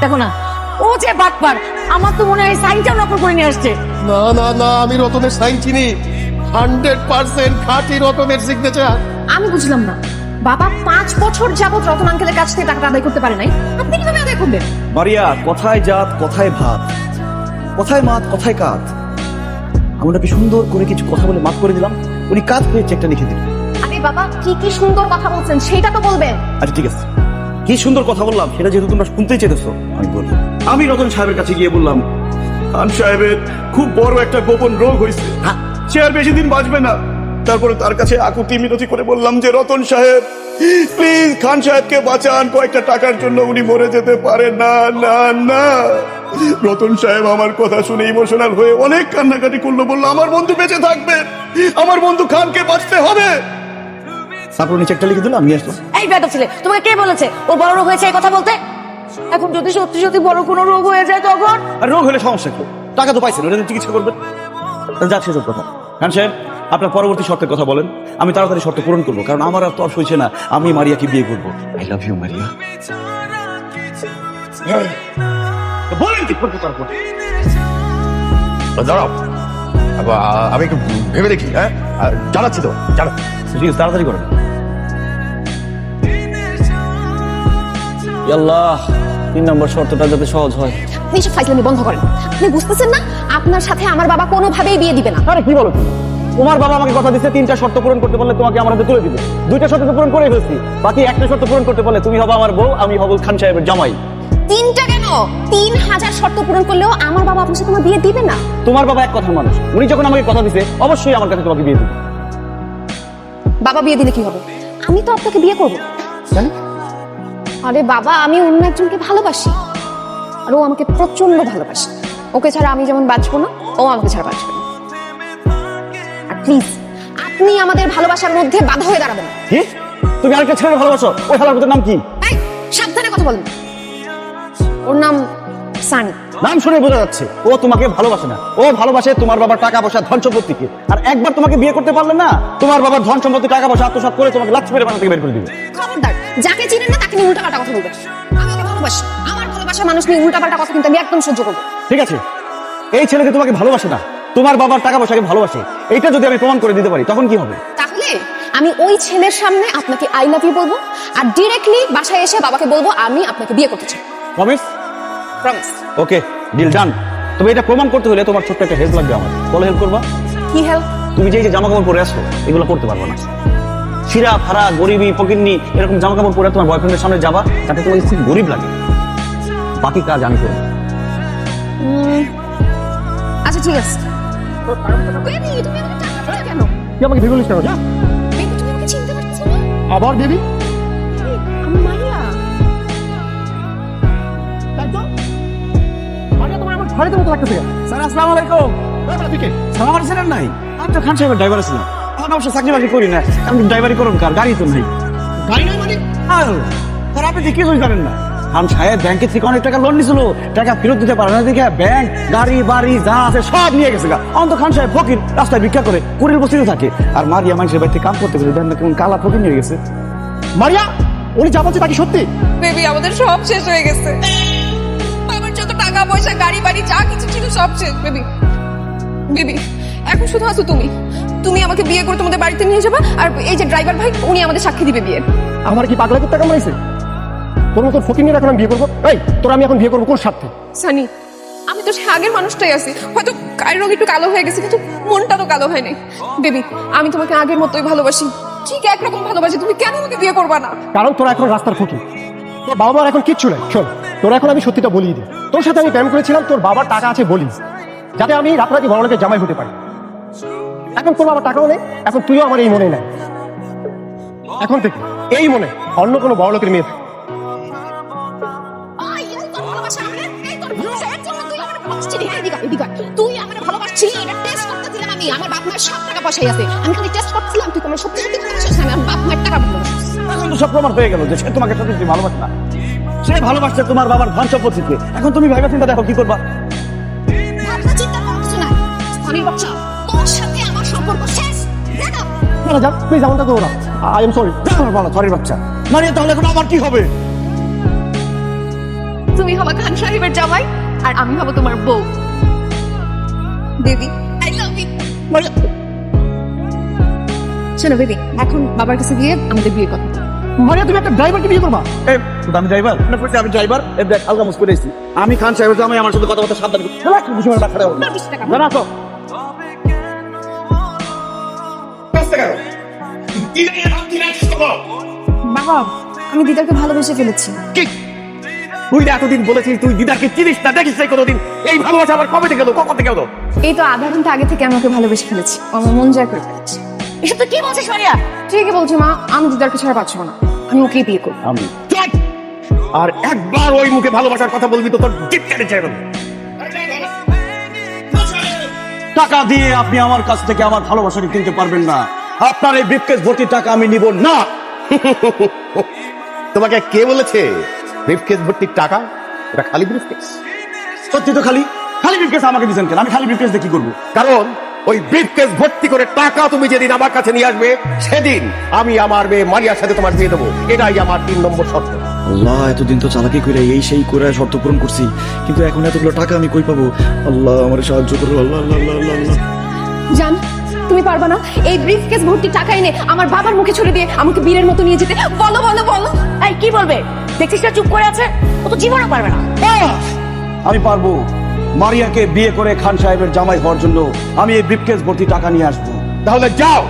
দেখো না, ও যে বাটপার, আমার তো মনে হয় সাইনটাও নকল করে নিয়ে আসছে। না না না, আমি রতনের সাইন চিনি, 100% খাঁটি রতনের সিগনেচার। আমি বুঝলাম না, বাবা 5 বছর যাবত রতন আঙ্কেলের কাছ থেকে টাকাটা আদায় করতে পারে নাই, আপনি কিভাবে আদায় করবেন? মারিয়া, কথায় জাত কথায় ভাত, কথায় মাত কথায় কাত। আমি ওনাকে সুন্দর করে কিছু কথা বলে মাফ করে দিলাম, উনি কাজ পেয়ে চেকটা লিখে দিলেন। আরে বাবা, কি কি সুন্দর কথা বলছেন সেটা তো বলবেন। আচ্ছা ঠিক আছে, কি সুন্দর কথা বললাম সেটা যেহেতু তোমরা শুনতেই চেয়েছো, আমি বলি। আমি রতন সাহেবের কাছে গিয়ে বললাম, খান সাহেবের খুব বড় একটা গোপন রোগ হয়েছে, সে আর বেশি দিন বাঁচবে না। তারপরে তার কাছে আকুতি মিনতি করে বললাম যে রতন সাহেব প্লিজ খান সাহেবকে বাঁচান, কয়েকটা টাকার জন্য উনি মরে যেতে পারে না। না না, রতন সাহেব আমার কথা শুনে ইমোশনাল হয়ে অনেক কান্নাকাটি করলো, বললো আমার বন্ধু বেঁচে থাকবে, আমার বন্ধু খানকে বাঁচতে হবে। তারপর উনি চেকটা লিখে দিলাম, নিয়ে আসলাম। এই বেটা ছেলে, তোমাকে কে বলেছে ও বড় রোগ হয়েছে এই কথা বলতে? এখন যদি সত্যি সত্যি বড় কোনো রোগ হয়ে যায় তখন? আর রোগ হলে সমস্যা কি? টাকা তো পাইছেন, ওটা চিকিৎসা করবেন। যাচ্ছে সব কথা। খান সাহেব, আপনার পরবর্তী শর্তের কথা বলেন, আমি তাড়াতাড়ি শর্ত পূরণ করবো, কারণ আমার আর তর হয়েছে না, আমি মারিয়াকে বিয়ে করবো। I love you Maria. বলেন কি করবো তারপর? দাঁড়াও, আমি একটু ভেবে দেখি। হ্যাঁ, জানাচ্ছি তো, জানা। ঠিক আছে, তাড়াতাড়ি করেন। আল্লাহ, 3 নম্বর শর্তটা যাতে সহজ হয়। আপনি সব ফাইজলামি বন্ধ করেন। আপনি বুঝতেছেন না আপনার সাথে আমার বাবা কোনোভাবেই বিয়ে দিবে না? আরে কি বলো তুমি? তোমার বাবা আমাকে কথা দিচ্ছে 3টা শর্ত পূরণ করতে পারলে তোমাকে আমার হাতে তুলে দিবে। 2টা শর্ত তো পূরণ করে ফেলছি, বাকি 1টা শর্ত পূরণ করতে পারলে তুমি হবে আমার বউ, আমি হব খান সাহেবের জামাই। 3টা কেন, 3000 শর্ত পূরণ করলেও আমার বাবা আপনার সাথে আমার বিয়ে দিবে না। তোমার বাবা এক কথার মানুষ, উনি যখন আমাকে কথা দিছে অবশ্যই আমার কাছে তোমাকে বিয়ে দিবে। বাবা বিয়ে দিলে কি হবে? আমি তো আপনাকে বিয়ে করবো। আরে বাবা, আমি অন্য একজনকে ভালোবাসি, আর ও আমাকে প্রচন্ড ভালোবাসে। ওকে ছাড়া আমি যেমন বাঁচবো না, ও আমাকে ছাড়া বাঁচবে না। আর প্লিজ আপনি আমাদের ভালোবাসার মধ্যে বাধা হয়ে দাঁড়াবেন না। কি? তুমি আরেকটা ছেলের ভালোবাসো? ওই হালার নাম কি? এই, সাবধানে কথা বলুন। ওর নাম সানি। নাম শুনে বোঝা যাচ্ছে ও তোমাকে ভালোবাসে না, ও ভালোবাসে তোমার বাবার টাকা পয়সা ধন সম্পত্তিকে। আর একবার তোমাকে বিয়ে করতে পারলে না, তোমার বাবার ধন সম্পত্তি টাকা পয়সা আত্মসাৎ করে তোমাকে লাচ্ছি মেরে বাসা থেকে বের করে দিবে। খবরদার, যাকে চিনেন না তাকে নিয়ে উল্টাপাল্টা কথা বলবেন। আমি ওকে ভালোবাসি, আমার ভালোবাসা মানুষ নিয়ে উল্টাপাল্টা কথা কিন্তু আমি একদম সহ্য করবো। ঠিক আছে, এই ছেলেকে তোমাকে ভালোবাসে না, তোমার বাবার টাকা পয়সাকে ভালোবাসে, এইটা যদি আমি প্রমাণ করে দিতে পারি তখন কি হবে? তাহলে আমি ওই ছেলের সামনে আপনাকে আই লাভ ইউ বলবো, আর ডিরেক্টলি বাসায় এসে বাবাকে বলবো আমি আপনাকে বিয়ে করতে চাই। প্রমিস? প্রমিস। ওকে, ডিল ডান। তবে এটা প্রমাণ করতে হলে তোমার ছোট্ট একটা হেল্প লাগবে আমার। বলে হেল্প করবা? কি হেল্প? তুমি যে জামা কাপড় পরে আসো এগুলো পড়তে পারবে না। ছিঁড়া ফাড়া গরিবি ফকিন্নি এরকম জামা কাপড় পরে তোমার বয়ফ্রেন্ডের সামনে যাবা, যাতে তোমাকে খুব গরিব লাগে। বাকি কাজ আমি করবো। আচ্ছা ঠিক আছে। বেবি, তুমি আমাকে টাকা দিলে কেন? তুই আমাকে ভেবে বলিস কেন? যা। বেবি, তুমি আমাকে চিনতে পারছো না? আবার বেবি? আমি মারিয়া। ঘরে তো মতো লাগতেছে। স্যার আসসালামু আলাইকুম। সালাম আলাইকুম। নাই, আমি তো খান সাহেবের ড্রাইভার ছিলাম। আমি অবশ্য চাকরি বাকরি করি না, আমি ড্রাইভারি করুন, কার গাড়ি তো নাই। গাড়ি নাই মানে? স্যার আপনি কি কিছুই জানেন না। খান সাহেব ব্যাংকের থেকে অনেক টাকা লোন নিছিল, টাকা ফেরত দিতে পারে না দেখে ব্যাংক গাড়ি বাড়ি যা আছে সব নিয়ে গেছে। অন্ত খান সাহেব ফকির, রাস্তায় ভিক্ষা করে, কুড়ির বস্তিতে থাকে। আর মারিয়া মানুষের বাড়িতে কাম করতে গেলে দেখেন কেমন কালা ফকির নিয়ে গেছে। মারিয়া, উনি যা বলছে তা কি সত্যি? বেবি, আমাদের সব শেষ হয়ে গেছে। আমার যত টাকা পয়সা গাড়ি বাড়ি যা কিছু ছিল সব শেষ। বেবি বেবি, এখন শুধু আছো তুমি। তুমি আমাকে বিয়ে করে তোমাদের বাড়িতে নিয়ে যাবা, আর এই যে ড্রাইভার ভাই উনি আমাদের সাক্ষী দিবে বিয়ে। আমার কি পাগলা কুত্তা কামড়াইছে? তোর মতো ফকির নিয়ে এখন আমি বিয়ে করবো? এই তোর আমি এখন বিয়ে করবো কোন স্বার্থে? সানি, আমি তো সে আগের মানুষটাই আছি, হয়তো গায়ের রং একটু কালো হয়ে গেছে কিন্তু মনটা তো কালো হয়নি। বেবি, আমি তোমাকে আগের মতোই ভালোবাসি, ঠিক একরকম ভালোবাসি। তুমি কেন আমাকে বিয়ে করবা না? কারণ তোরা এখন রাস্তার ফকির, তোর বাবা মার এখন কিচ্ছু নাই। শোন, তোর এখন আমি সত্যিটা বলিয়ে দিই। তোর সাথে আমি প্রেম করেছিলাম তোর বাবার টাকা আছে বলি, যাতে আমি রাতারাতি বড় লোকের জামাই হতে পারি। এখন তোর বাবার টাকাও নেই, এখন তুইও আমার এই মনে নাই। এখন থেকে এই মনে অন্য কোনো বড় লোকের মেয়ে। তুই আমার ভালোবাসছিলি, এটা টেস্ট করতে দিলাম আমি। আমার বাপ মায়ের সব টাকা পয়সাই আছে, আমি খালি টেস্ট করছিলাম তুই তোমার সত্যি সত্যি ভালোবাসিস না। আমি বাপ মায়ের টাকা ভালোবাসিস। এখন তো সব প্রমাণ হয়ে গেল যে সে তোমাকে সত্যি ভালোবাসে না, সে ভালোবাসছে তোমার বাবার ধন সম্পত্তিকে। এখন তুমি ভাইবা চিন্তা দেখো কি করবা। ভাবনা চিন্তা করার কিছু নাই। আমি বাচ্চা, তোর সাথে আমার সম্পর্ক শেষ। যা প্লিজ, এমনটা করো না। I am sorry. সরি বাচ্চা। মানে তাহলে এখন আমার কি হবে? তুমি হবা খান সাহেবের জামাই আর আমি হব তোমার বউ। Baby I love you. শোনো বেবি, এখন বাবার কাছে গিয়ে আমাদের বিয়ে কথা। মারিয়া তুমি একটা ড্রাইভারকে বিয়ে করবা? আমি ড্রাইভার আমি ড্রাইভার দেখ হালকা মুস করে এসেছি আমি খান সাহেবের জামাই আমার সাথে কথাবার্তা সাবধান জানা তো বাবা, আমি দিদাকে ভালোবেসে ফেলেছি। তুই না এতদিন বলেছিস তুই দিদাকে চিনিস না, দেখিস নাই কোনোদিন। এই ভালোবাসা আবার কবে থেকে হলো, কখন থেকে হলো? এই তো আধা ঘন্টা আগে থেকে আমাকে ভালোবেসে ফেলেছি, আমার মন জয় করে ফেলেছি। এসব তো কি বলছিস মারিয়া? ঠিকই বলছি মা, আমি দিদারকে ছাড়া পাচ্ছি না, আমি ওকেই বিয়ে করবো। আমি চুপ! আর একবার ওই মুখে ভালোবাসার কথা বলবি তো তোর জিত কেটে যাবে। টাকা দিয়ে আপনি আমার কাছ থেকে আমার ভালোবাসাকে কিনতে পারবেন না। আপনার এই ব্রিফকেস ভর্তি টাকা আমি নিব না। তোমাকে কে বলেছে ব্রিফকেস ভর্তি টাকা? এটা খালি ব্রিফকেস। সত্যি তো খালি খালি ব্রিফকেস আমাকে দিয়েছেন কেন? আমি খালি ব্রিফকেস দিয়ে কি করবো? কারণ ওই ব্রিফকেস ভর্তি করে টাকা তুমি যেদিন আমার কাছে নিয়ে আসবে সেদিন আমি আমার মেয়ে মারিয়ার সাথে তোমার বিয়ে দেবো। এটাই আমার 3 নম্বর শর্ত। আল্লাহ, এতদিন তো চালাকি করে এই সেই করে শর্ত পূরণ করছি, কিন্তু এখন এতগুলো টাকা আমি কই পাবো? আল্লাহ আমার সাহায্য করো। আল্লাহ আল্লাহ আল্লাহ আল্লাহ আল্লাহ। জান, তুমি পারবা না এই ব্রিফকেস ভর্তি টাকা এনে আমার বাবার মুখে ছুড়ে দিয়ে আমাকে বীরের মতো নিয়ে যেতে? বলো বলো বলো। এই কি বলবে? দেখছিস না চুপ করে আছে, ও তো জীবনও পারবে না। আমি পারবো। মারিয়াকে বিয়ে করে খান সাহেবের জামাই হওয়ার জন্য আমি এই ব্রিফকেস ভর্তি টাকা নিয়ে আসবো। তাহলে যাও,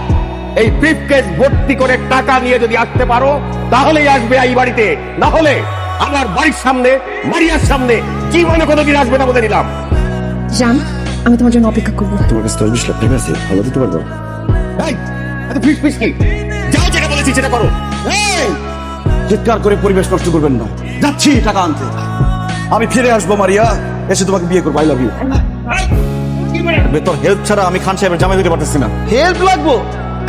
এই ব্রিফকেস ভর্তি করে টাকা নিয়ে যদি আসতে পারো তাহলেই আসবে এই বাড়িতে, না হলে আমার বাড়ির সামনে মারিয়ার সামনে জীবনে কোনোদিন আসবে না বলে দিলাম। জান, আমি তোমার জন্য অপেক্ষা করবো। তোমার কাছে 20 লাখ টাকা আছে, ভালো দিতে পারবো? এই, এত ফিস ফিস কি? যাও, যেটা বলেছি সেটা করো। এই, চিৎকার করে পরিবেশ নষ্ট করবেন না। যাচ্ছি টাকা আনতে, আমি ফিরে আসবো মারিয়া, এসে তোমাকে বিয়ে করবো। I love you. তোর হেল্প ছাড়া আমি খান সাহেবের জামাই দিতে পারতেছি না। হেল্প লাগবো?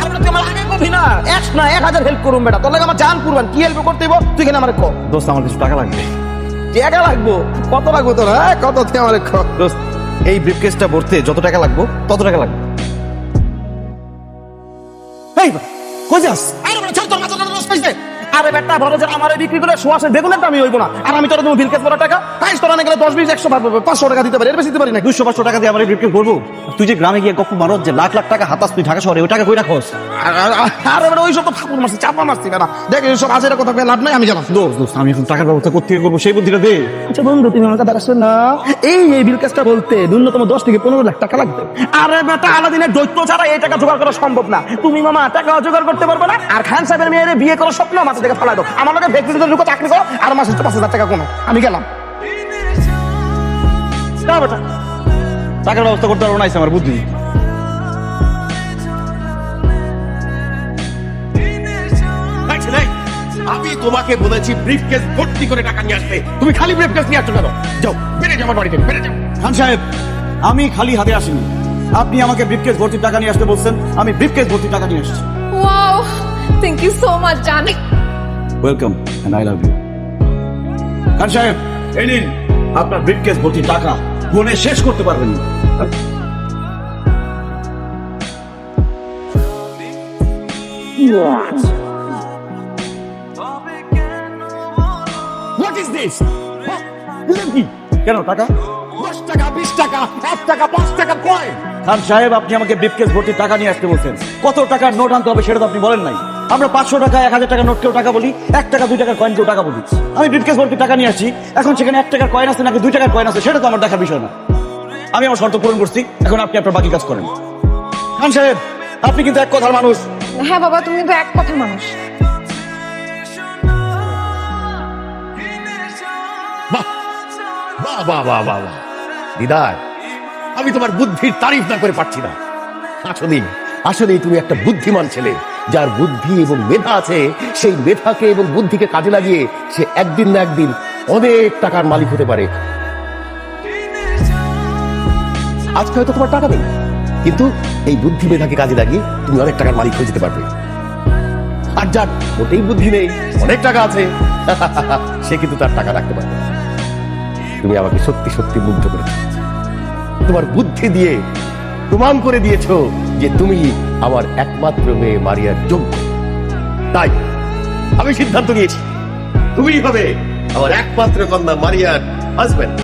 আমরা তুই আমার আগে কবি না, 1 না 1000 হেল্প করুম বেটা। তোর লাগে আমার জান কুরবান, কি হেল্প করতে হইব তুই কেন আমারে ক। দোস্ত, আমার কিছু টাকা লাগবে। টাকা লাগবো? কত লাগবো তোর? হ্যাঁ কত তুই আমারে ক। দোস্ত, এই ব্রিফকেসটা ভরতে যত টাকা লাগবে তত টাকা লাগবে। এই কই যাস? আরে বেটা, চল তোর মাথা নষ্ট হইছে। আরে বেটা, বড় যে আমারে বিক্রি করে সোয়াশের বেগুনের দামই হইব না। আর আমি তোর তুমি বিলকেস বড় টাকা তাই তোর অনেক গেলে 10 20 100 500 টাকা দিতে পারি, এর বেশি দিতে পারি না। 200-500 টাকা দিয়ে আমার এই ব্রিফকেস ভরবো? তুই যে গ্রামে গিয়ে গপ্প মারো যে লাখ লাখ টাকা হাতাস তুই ঢাকা শহরে, ওই টাকা কই রাখোস? আরে বেটা, ওই সব তো ফাপুর মারছি, চাপা মারছি না। দেখ এই সব আজের কথা কয়ে লাভ নাই, আমি জানাম। দোস্ত, আমি এখন টাকার ব্যবস্থা করতে করবো, সেই বুদ্ধিটা দে। আচ্ছা বন্ধু, তুমি আমার কথা রাখছো না? এই বিলকেসটা বলতে ন্যূনতম 10 থেকে 15 লাখ টাকা লাগবে। আরে বেটা, আলাদিনের দৈত্য ছাড়া এই টাকা জোগাড় করা সম্ভব না। তুমি মামা টাকা জোগাড় করতে পারবে না। আর খান সাহেবের মেয়ের বিয়ে করার স্বপ্ন মাথা থেকে ফালাই দাও। আমার লগে ব্যক্তিগত লোক চাকরি করো, আর মাসে 5000 টাকা কমে। আমি গেলাম। না বেটা, টাকার ব্যবস্থা করতে পারবো না, আমার বুদ্ধি। আমি তোমাকে বলেছি ব্রিফকেস ভর্তি করে টাকা নিয়ে আসতে, তুমি খালি ব্রিফকেস নিয়ে আসছো কেন? যাও, বেড়ে যাও আমার বাড়িতে, বেড়ে যাও। খান সাহেব, আমি খালি হাতে আসিনি। আপনি আমাকে ব্রিফকেস ভর্তি টাকা নিয়ে আসতে বলছেন, আমি ব্রিফকেস ভর্তি টাকা নিয়ে আসছি। Wow, thank you so much জান। Welcome and I love you. Khan সাহেব, এই নিন আপনার ব্রিফকেস ভর্তি টাকা, গুনে শেষ করতে পারবেন না। What is this? কেন টাকা? 10 টাকা, 20 টাকা, 1 টাকা, 5 টাকা কয়েন। খান সাহেব, আপনি আমাকে ব্রিফকেস ভর্তি টাকা নিয়ে আসতে বলছেন। কত টাকার নোট আনতে হবে সেটা তো আপনি বলেন নাই। আমরা 500 টাকা 1000 টাকা নোটকেও টাকা বলি, 1 টাকা 2 টাকার কয়েনকেও টাকা বলি। আমি ব্রিফকেস ভর্তি টাকা নিয়ে আসছি, এখন সেখানে 1 টাকার কয়েন আছে নাকি 2 টাকার কয়েন আছে সেটা তো আমার দেখার বিষয় না। আমি আমার শর্ত পূরণ করছি, এখন আপনি আপনার বাকি কাজ করেন। খান সাহেব, আপনি কিন্তু এক কথার মানুষ। হ্যাঁ বাবা, তুমি তো এক কথার মানুষ। বাহ বাহ বাহ বাহ বাহ বাহ। দিদার, আমি তোমার বুদ্ধির তারিফ না করে পারছি না। আসলেই তুমি একটা বুদ্ধিমান ছেলে, যার বুদ্ধি এবং মেধা আছে। সেই মেধাকে এবং বুদ্ধিকে কাজে লাগিয়ে সে একদিন না একদিন অনেক টাকার মালিক হতে পারে। আজকে হয়তো তোমার টাকা নেই, কিন্তু এই বুদ্ধি মেধাকে কাজে লাগিয়ে তুমি অনেক টাকার মালিক হয়ে যেতে পারবে। আর যার মোটেই বুদ্ধি নেই, অনেক টাকা আছে, সে কিন্তু তার টাকা রাখতে পারবে না। তুমি আমাকে সত্যি সত্যি মুগ্ধ করেছো। তোমার বুদ্ধি দিয়ে প্রমাণ করে দিয়েছো যে তুমি আমার একমাত্র মেয়ে মারিয়ার যোগ্য। তাই আমি সিদ্ধান্ত নিয়েছি, তুমিই হবে আমার একমাত্র কন্যা মারিয়ার হাজবেন্ড।